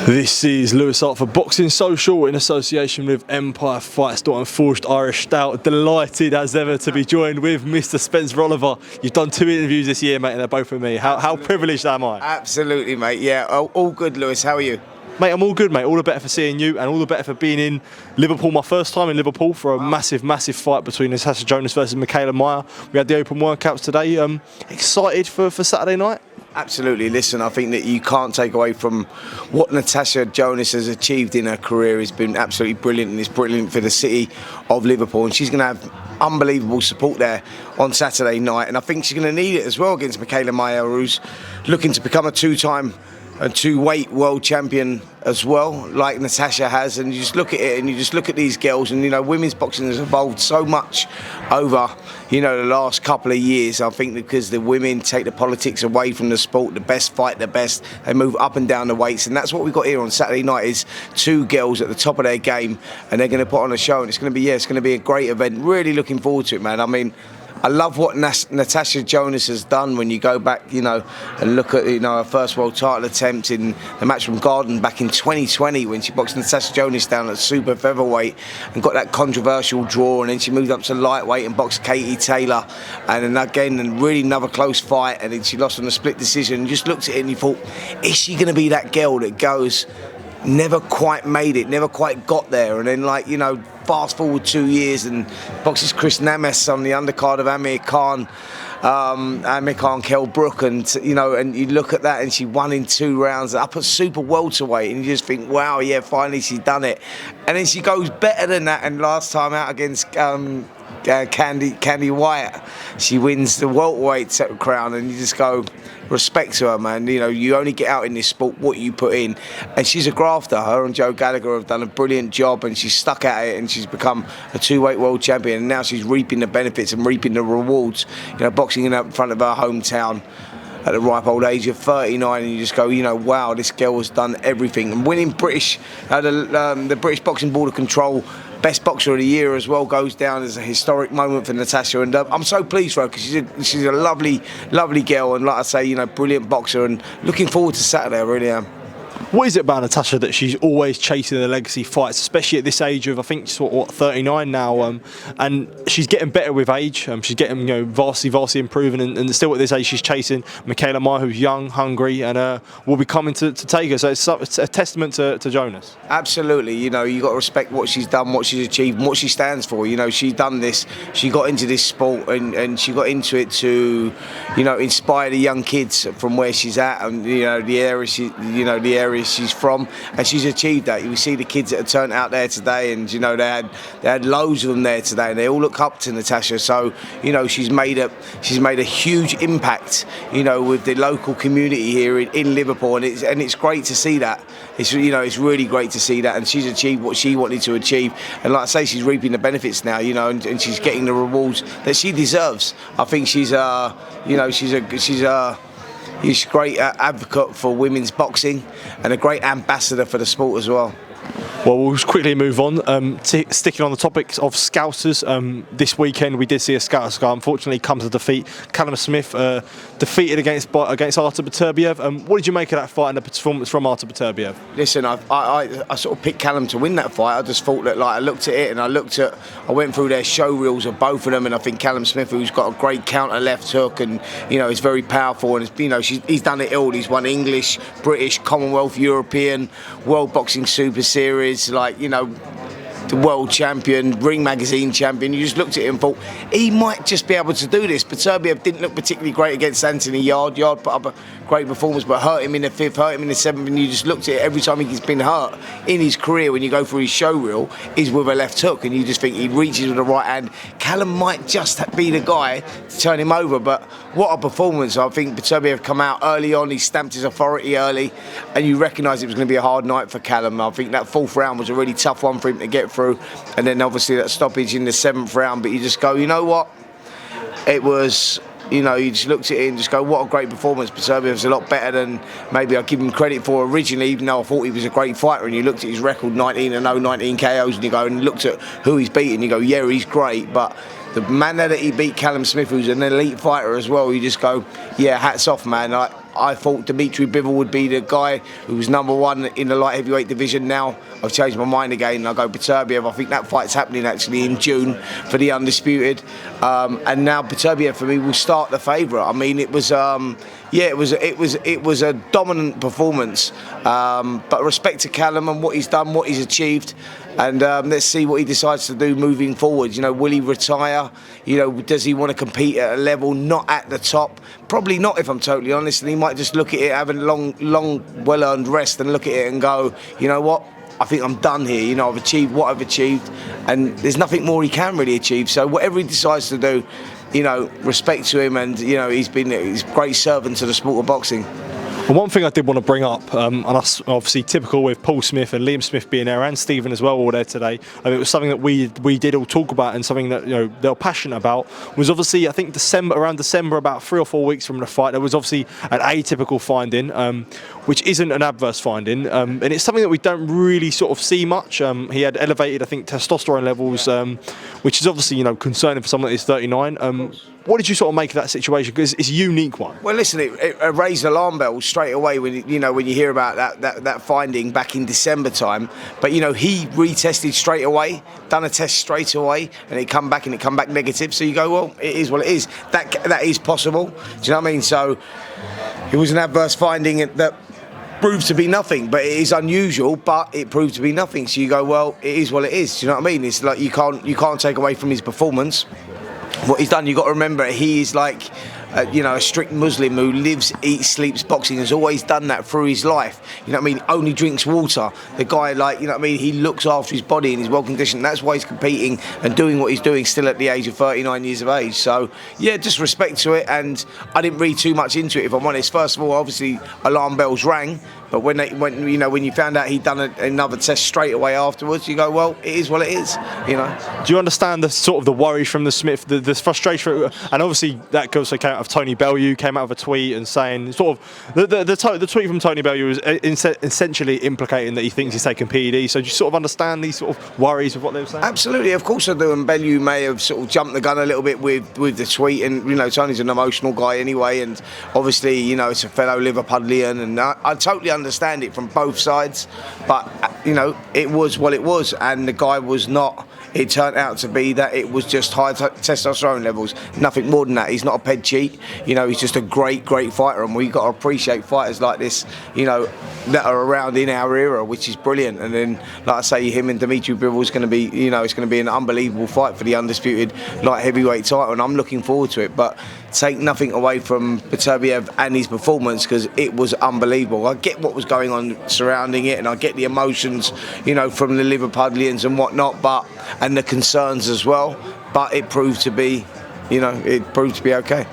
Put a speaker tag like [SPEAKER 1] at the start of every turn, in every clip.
[SPEAKER 1] This is Lewis Hart for Boxing Social in association with Empire Fight Store and Forged Irish Stout. Delighted as ever to be joined with Mr. Spencer Oliver. You've done 2 interviews this year, mate, and they're both with me. How privileged am I?
[SPEAKER 2] Absolutely, mate. Yeah, all good, Lewis. How are you?
[SPEAKER 1] Mate, I'm all good, mate. All the better for seeing you and all the better for being in Liverpool. My first time in Liverpool for a massive fight between Natasha Jonas versus Mikaela Mayer. We had the open workouts today. Excited for Saturday night?
[SPEAKER 2] Absolutely. Listen, I think that you can't take away from what Natasha Jonas has achieved in her career. It's been absolutely brilliant, and it's brilliant for the city of Liverpool. And she's going to have unbelievable support there on Saturday night. And I think she's going to need it as well against Mikaela Mayer, who's looking to become a two-weight world champion as well, like Natasha has. And you just look at it and you just look at these girls, and women's boxing has evolved so much over the last couple of years. I think because the women take the politics away from the sport, the best fight the best, they move up and down the weights, and that's what we've got here on Saturday night, is 2 girls at the top of their game, and they're going to put on a show, and it's going to be a great event. Really looking forward to it, man. I mean, I love what Natasha Jonas has done when you go back, and look at, her first world title attempt in the Matchroom Garden back in 2020 when she boxed Natasha Jonas down at super featherweight and got that controversial draw, and then she moved up to lightweight and boxed Katie Taylor, and then again, really another close fight, and then she lost on a split decision. You just looked at it and you thought, is she going to be that girl that goes, never quite made it, never quite got there, and then fast forward 2 years and boxes Chris Names on the undercard of Amir Khan Kell Brook, and you look at that and she won in 2 rounds up at super welterweight, and you just think, wow, yeah, finally she's done it. And then she goes better than that, and last time out against Candy White, she wins the welterweight crown, and you just go, respect to her, man. You only get out in this sport what you put in, and she's a grafter. Her and Joe Gallagher have done a brilliant job, and she's stuck at it, and she's become a 2-weight world champion, and now she's reaping the benefits and reaping the rewards, boxing in front of her hometown at the ripe old age of 39, and you just go, wow, this girl has done everything. And winning the British Boxing Board of Control Best Boxer of the Year as well goes down as a historic moment for Natasha, and I'm so pleased for her because she's a lovely girl, and like I say, brilliant boxer, and looking forward to Saturday. I really am.
[SPEAKER 1] What is it about Natasha that she's always chasing the legacy fights, especially at this age of, I think, 39 now, and she's getting better with age. She's getting, vastly improving, and still at this age she's chasing Mikaela Mayer, who's young, hungry, and will be coming to take her. So it's a testament to Jonas.
[SPEAKER 2] Absolutely. You got to respect what she's done, what she's achieved, and what she stands for. She's done this. She got into this sport, and she got into it to, inspire the young kids from where she's at, and the area she's from, and she's achieved that. You see the kids that have turned out there today, and they had loads of them there today, and they all look up to Natasha. So she's made a huge impact with the local community here in Liverpool, and it's great to see that. It's really great to see that, and she's achieved what she wanted to achieve, and like I say, she's reaping the benefits now, and she's getting the rewards that she deserves. I think she's a great advocate for women's boxing and a great ambassador for the sport as well.
[SPEAKER 1] Well, we'll just quickly move on. Sticking on the topics of Scousers, this weekend we did see a Scouser guy unfortunately come to defeat. Callum Smith defeated against Artur Beterbiev. What did you make of that fight and the performance from Artur Beterbiev? Listen,
[SPEAKER 2] I sort of picked Callum to win that fight. I just thought that, I looked at it and I went through their show reels of both of them, and I think Callum Smith, who's got a great counter left hook, and is very powerful, and he's done it all. He's won English, British, Commonwealth, European, World Boxing Super Series, the world champion, Ring Magazine champion. You just looked at him and thought, he might just be able to do this. Beterbiev didn't look particularly great against Anthony Yard. Yard put up a great performance, but hurt him in the 5th, hurt him in the 7th, and you just looked at it. Every time he's been hurt in his career, when you go through his show reel, is with a left hook, and you just think he reaches with the right hand. Callum might just be the guy to turn him over, but what a performance. I think Beterbiev come out early on, he stamped his authority early, and you recognise it was going to be a hard night for Callum. I think that 4th round was a really tough one for him to get through, and then obviously that stoppage in the 7th round, but you just go, what? It was, you just looked at it and just go, what a great performance. Beterbiev's a lot better than maybe I give him credit for originally, even though I thought he was a great fighter, and you looked at his record, 19-0, 19 KOs, and you go and looked at who he's beaten, you go, yeah, he's great, but the manner that he beat Callum Smith, who's an elite fighter as well, you just go, yeah, hats off, man. I thought Dmitry Bivol would be the guy who was #1 in the light heavyweight division. Now I've changed my mind again and I go Beterbiev. I think that fight's happening actually in June for the undisputed. And now Beterbiev for me will start the favourite. I mean, it was it was a dominant performance. But respect to Callum and what he's done, what he's achieved. And let's see what he decides to do moving forward. You know, will he retire? You know, does he want to compete at a level not at the top? Probably not, if I'm totally honest. And he might just look at it, have a long, well-earned rest, and look at it and go, you know what? I think I'm done here. You know, I've achieved what I've achieved, and there's nothing more he can really achieve. So whatever he decides to do, you know, respect to him, and you know, he's a great servant to the sport of boxing.
[SPEAKER 1] And one thing I did want to bring up, and us obviously typical with Paul Smith and Liam Smith being there, and Stephen as well, all there today. I mean, it was something that we did all talk about, and something that, you know, they were passionate about. Was obviously, I think around December, about 3 or 4 weeks from the fight, there was obviously an atypical finding, which isn't an adverse finding, and it's something that we don't really sort of see much. He had elevated, I think, testosterone levels, which is obviously, you know, concerning for someone that is 39. What did you sort of make of that situation? Because it's a unique one.
[SPEAKER 2] Well, listen, it raised alarm bells straight away when you hear about that finding back in December time. But you know, he retested straight away, done a test straight away, and it come back negative. So you go, well, it is what it is. That is possible. Do you know what I mean? So it was an adverse finding that proved to be nothing, but it is unusual, but it proved to be nothing. So you go, well, it is what it is. Do you know what I mean? It's like you can't take away from his performance what he's done. You've got to remember, he is like you know, a strict Muslim who lives, eats, sleeps boxing, has always done that through his life. You know what I mean? Only drinks water. The guy, like, you know what I mean? He looks after his body and he's well conditioned. That's why he's competing and doing what he's doing still at the age of 39 years of age. So, yeah, just respect to it. And I didn't read too much into it, if I'm honest. First of all, obviously, alarm bells rang. But when you found out he'd done another test straight away afterwards, you go, well, it is what it is, you know.
[SPEAKER 1] Do you understand the sort of the worry from the Smith, the frustration, and obviously that also came out of Tony Bellew, came out of a tweet and saying sort of the tweet from Tony Bellew was essentially implicating that he thinks he's taking PED. So do you sort of understand these sort of worries of what they were saying?
[SPEAKER 2] Absolutely, of course I do. And Bellew may have sort of jumped the gun a little bit with the tweet, and you know, Tony's an emotional guy anyway, and obviously, you know, it's a fellow Liverpudlian, and I totally understand it from both sides, but you know, it was what it was, and the guy was not. It turned out to be that it was just high testosterone levels, nothing more than that. He's not a ped cheat, you know. He's just a great fighter, and we've got to appreciate fighters like this, you know, that are around in our era, which is brilliant. And then, like I say, him and Dmitry Bivol is going to be, you know, it's going to be an unbelievable fight for the undisputed light heavyweight title, and I'm looking forward to it. But take nothing away from Beterbiev and his performance, because it was unbelievable. I get what was going on surrounding it, and I get the emotions, you know, from the Liverpudlians and whatnot, and the concerns as well. But it proved to be, you know, okay.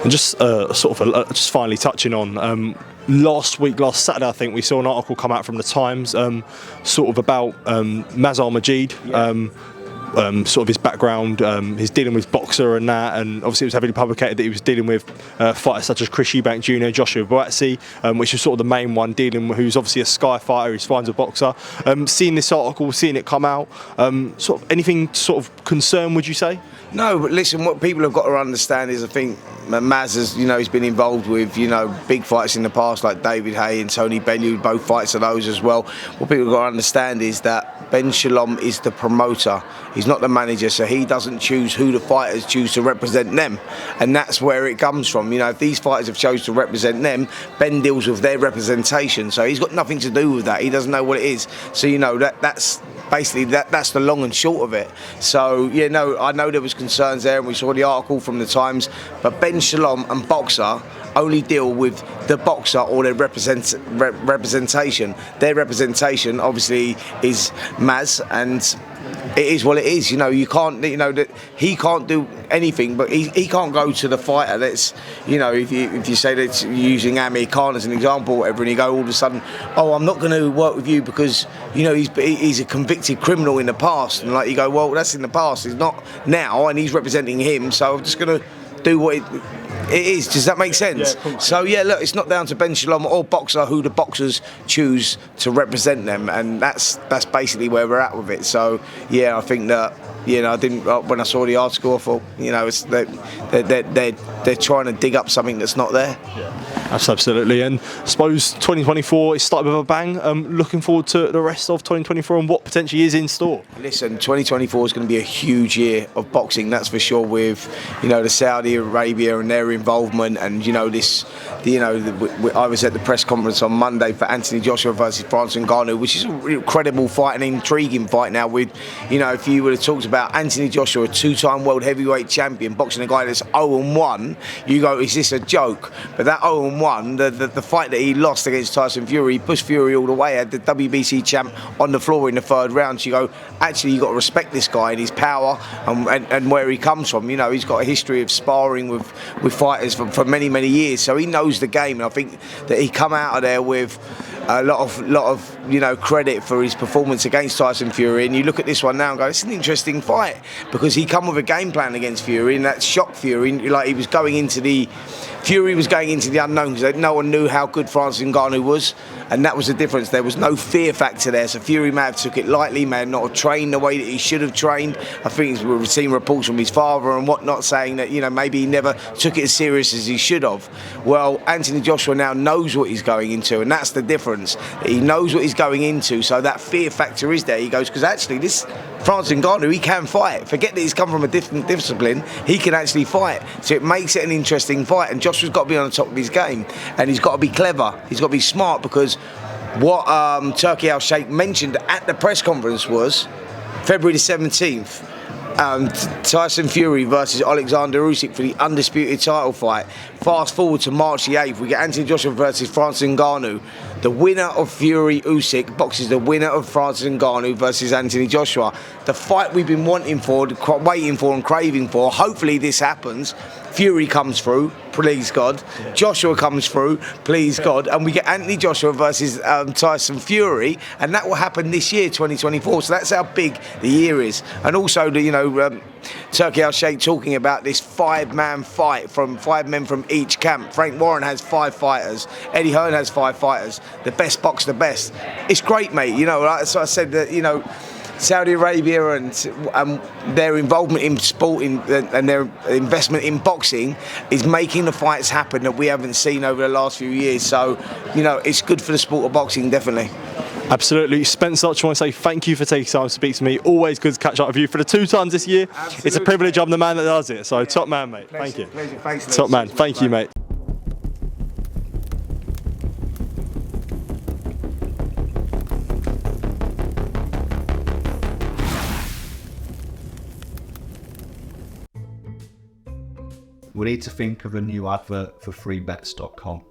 [SPEAKER 1] And just just finally touching on last Saturday, I think we saw an article come out from the Times, sort of about Mazhar Majeed. Yeah. Sort of his background, his dealing with boxer and that, and obviously it was heavily publicated that he was dealing with fighters such as Chris Eubank Jr., Joshua Buatsi, which is sort of the main one, dealing with, who's obviously a Sky fighter, he's fine as a boxer. Seeing this article, seeing it come out, sort of anything sort of concern, would you say?
[SPEAKER 2] No, but listen, what people have got to understand is, I think Maz has, you know, he's been involved with, you know, big fights in the past like David Haye and Tony Bellew, both fights of those as well. What people have got to understand is that Ben Shalom is the promoter. He's not the manager, so he doesn't choose who the fighters choose to represent them. And that's where it comes from. You know, if these fighters have chosen to represent them, Ben deals with their representation. So he's got nothing to do with that. He doesn't know what it is. So, you know, that's basically that's the long and short of it. So, yeah, no, I know there was concerns there, and we saw the article from the Times, but Ben Shalom and Boxer only deal with the boxer or their representation. Their representation, obviously, is Maz, and it is what it is. You know, you can't, you know, that he can't do anything, but he can't go to the fighter that's, you know, if you say that you're using Amir Khan as an example, whatever, and you go all of a sudden, oh, I'm not going to work with you because, you know, he's a convicted criminal in the past, and like you go, well, that's in the past, it's not now, and he's representing him, so I'm just going to do what It is. Does that make sense?
[SPEAKER 1] Yeah,
[SPEAKER 2] So yeah, look, it's not down to Ben Shalom or Boxer who the boxers choose to represent them, and that's basically where we're at with it. So yeah, I think that, you know, I didn't, when I saw the article, I thought, you know, it's they're trying to dig up something that's not there.
[SPEAKER 1] That's absolutely. And I suppose 2024 is started with a bang. Looking forward to the rest of 2024 and what potentially is in store.
[SPEAKER 2] Listen, 2024 is going to be a huge year of boxing, that's for sure. With, you know, the Saudi Arabia and their involvement, and, you know, I was at the press conference on Monday for Anthony Joshua versus Francis Ngannou, which is an incredible fight, an intriguing fight. Now, with, you know, if you would have talked about Anthony Joshua, a 2-time world heavyweight champion, boxing a guy that's 0-1, you go, is this a joke? But that 0-1, the fight that he lost against Tyson Fury, he pushed Fury all the way, had the WBC champ on the floor in the third round. So you go, actually, you got to respect this guy and his power and where he comes from. You know, he's got a history of sparring with fighters for many, many years, so he knows the game. And I think that he come out of there with a lot of you know, credit for his performance against Tyson Fury. And you look at this one now and go, it's an interesting fight, because he come with a game plan against Fury, and that shocked Fury. Like, Fury was going into the unknown, because no one knew how good Francis Ngannou was, and that was the difference. There was no fear factor there, so Fury may have took it lightly, may not have trained the way that he should have trained. I think we've seen reports from his father and whatnot saying that, you know, maybe he never took it as serious as he should have. Well, Anthony Joshua now knows what he's going into, and that's the difference. He knows what he's going into, so that fear factor is there. He goes, because actually this Francis Ngannou, he can fight. Forget that he's come from a different discipline, he can actually fight. So it makes it an interesting fight, and Joshua's got to be on the top of his game, and he's got to be clever, he's got to be smart, because what Turki Al-Sheikh mentioned at the press conference was February the 17th, Tyson Fury versus Alexander Usyk for the undisputed title fight. Fast forward to March the 8th, we get Anthony Joshua versus Francis Ngannou. The winner of Fury Usyk boxes the winner of Francis Ngannou versus Anthony Joshua. The fight we've been waiting for and craving for. Hopefully this happens. Fury comes through, please God. Joshua comes through, please God. And we get Anthony Joshua versus Tyson Fury, and that will happen this year, 2024. So that's how big the year is. And also, Turki Al-Sheikh talking about this 5-man fight from 5 men from each camp. Frank Warren has 5 fighters. Eddie Hearn has 5 fighters. The best box the best. It's great, mate. You know, like, so I said that, you know, Saudi Arabia and their involvement in sport and their investment in boxing is making the fights happen that we haven't seen over the last few years. So, you know, it's good for the sport of boxing, definitely.
[SPEAKER 1] Absolutely. Spencer, I just want to say thank you for taking time to speak to me. Always good to catch up with you for the 2 times this year. Absolutely. It's a privilege. I'm the man that does it. So top man, mate.
[SPEAKER 2] Pleasure,
[SPEAKER 1] thank you.
[SPEAKER 2] Pleasure. Thanks,
[SPEAKER 1] top man. Thank you, mate.
[SPEAKER 3] We need to think of a new advert for freebets.com.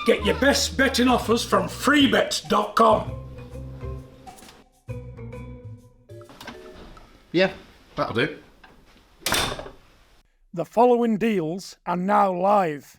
[SPEAKER 4] Get your best betting offers from freebets.com.
[SPEAKER 3] Yeah, that'll do.
[SPEAKER 4] The following deals are now live.